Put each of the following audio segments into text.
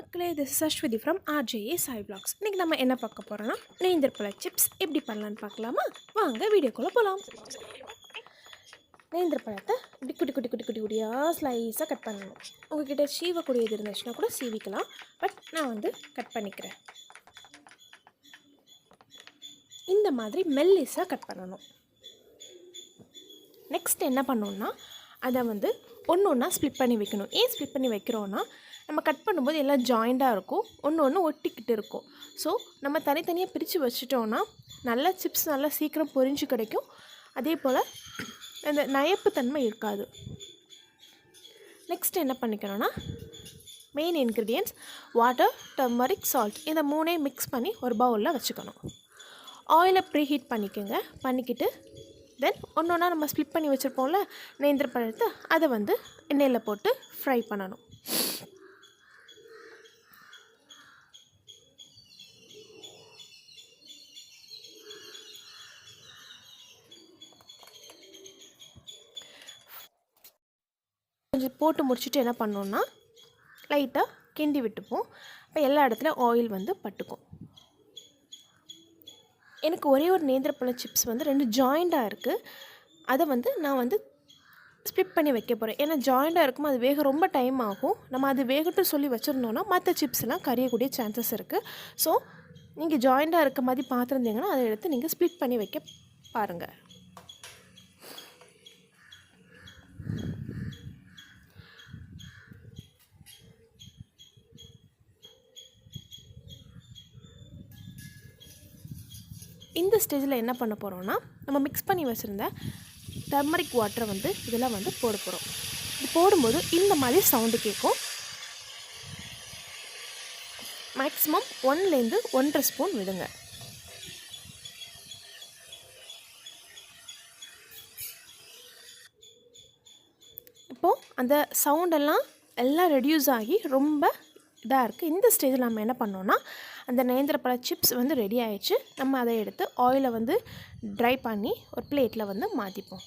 மக்களே, this is Aswathi from RJA Sai Vlogs. இன்றைக்கி நம்ம என்ன பார்க்க போகிறோன்னா, நேந்திரப்பழ சிப்ஸ் எப்படி பண்ணலான்னு பார்க்கலாமா? வாங்க வீடியோக்குள்ளே போகலாம். நேந்திரப்பழத்தை இப்படி குட்டி குட்டி குட்டி குட்டி குட்டியாக ஸ்லைஸாக கட் பண்ணணும். உங்கள்கிட்ட சீவக்கூடியது இருந்துச்சுன்னா கூட சீவிக்கலாம். பட் நான் கட் பண்ணிக்கிறேன். இந்த மாதிரி மெல்லிஸாக கட் பண்ணணும். நெக்ஸ்ட் என்ன பண்ணணுன்னா, அதை ஒன்று ஒன்றா ஸ்ப்ளிட் பண்ணி வைக்கணும். ஏன் ஸ்ப்ளிட் பண்ணி வைக்கிறோன்னா, நம்ம கட் பண்ணும்போது எல்லாம் ஜாயிண்டாக இருக்கும், ஒன்று ஒன்று ஒட்டிக்கிட்டு இருக்கும். ஸோ நம்ம தனித்தனியாக பிரித்து வச்சிட்டோன்னா நல்லா சிப்ஸ் நல்லா சீக்கிரம் பொரிஞ்சு கிடைக்கும். அதே போல் அந்த நயப்புத்தன்மை இருக்காது. நெக்ஸ்ட் என்ன பண்ணிக்கணும்னா, main ingredients water, turmeric, salt, இந்த மூணே மிக்ஸ் பண்ணி ஒரு பவுலில் வச்சுக்கணும். ஆயிலை ப்ரீஹீட் பண்ணிக்கிட்டு தென் ஒன்று ஒன்றா நம்ம ஸ்ப்ளிட் பண்ணி வச்சுருப்போம்ல நேந்திரப்பழத்தை, அதை எண்ணெயில் போட்டு ஃப்ரை பண்ணணும். கொஞ்சம் போட்டு முடிச்சுட்டு என்ன பண்ணோன்னா, லைட்டாக கிண்டி விட்டுப்போம். இப்போ எல்லா இடத்துலையும் ஆயில் பட்டுக்கும். எனக்கு ஒரே ஒரு நேந்திரப்பழ சிப்ஸ் 2 ஜாயிண்டாக இருக்குது. அதை நான் ஸ்ப்ளிட் பண்ணி வைக்க போகிறேன். ஏன்னா ஜாயிண்டாக இருக்கும், அது வேக ரொம்ப டைம் ஆகும். நம்ம அது வேகட்டும் சொல்லி வச்சுருந்தோன்னா மற்ற சிப்ஸ்லாம் கரையக்கூடிய சான்சஸ் இருக்குது. ஸோ நீங்கள் ஜாயிண்டாக இருக்க மாதிரி பார்த்துருந்தீங்கன்னா அதை எடுத்து நீங்கள் ஸ்ப்ளிட் பண்ணி வைக்க பாருங்கள். இந்த ஸ்டேஜில் என்ன பண்ண போகிறோன்னா, நம்ம மிக்ஸ் பண்ணி வச்சுருந்த டர்மரிக் வாட்டரை இதெல்லாம் போட போகிறோம். இது போடும்போது இந்த மாதிரி சவுண்டு கேட்கும். மேக்ஸிமம் 1லேருந்து 1.5 ஸ்பூன் விடுங்க. இப்போது அந்த சவுண்டெல்லாம் ரெடியூஸ் ஆகி ரொம்ப இதாக இருக்குது. இந்த ஸ்டேஜில் நம்ம என்ன பண்ணோன்னா, அந்த நேந்திரப்பழ சிப்ஸ் ரெடி ஆகிடுச்சு. நம்ம அதை எடுத்து ஆயிலை ட்ரை பண்ணி ஒரு பிளேட்டில் மாற்றிப்போம்.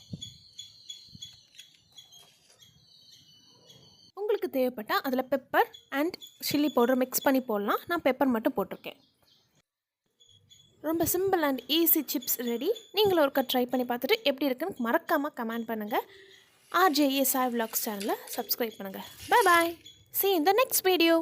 உங்களுக்கு தேவைப்பட்டால் அதில் pepper and chilli powder mix பண்ணி போடலாம். நான் பெப்பர் மட்டும் போட்டிருக்கேன். ரொம்ப simple and easy chips ready. நீங்களும் ஒருக்கா ட்ரை பண்ணி பார்த்துட்டு எப்படி இருக்குன்னு மறக்காமல் கமெண்ட் பண்ணுங்கள். RJA Sai Vlogs சேனலை சப்ஸ்கிரைப் பண்ணுங்கள். Bye bye. See you in the next video.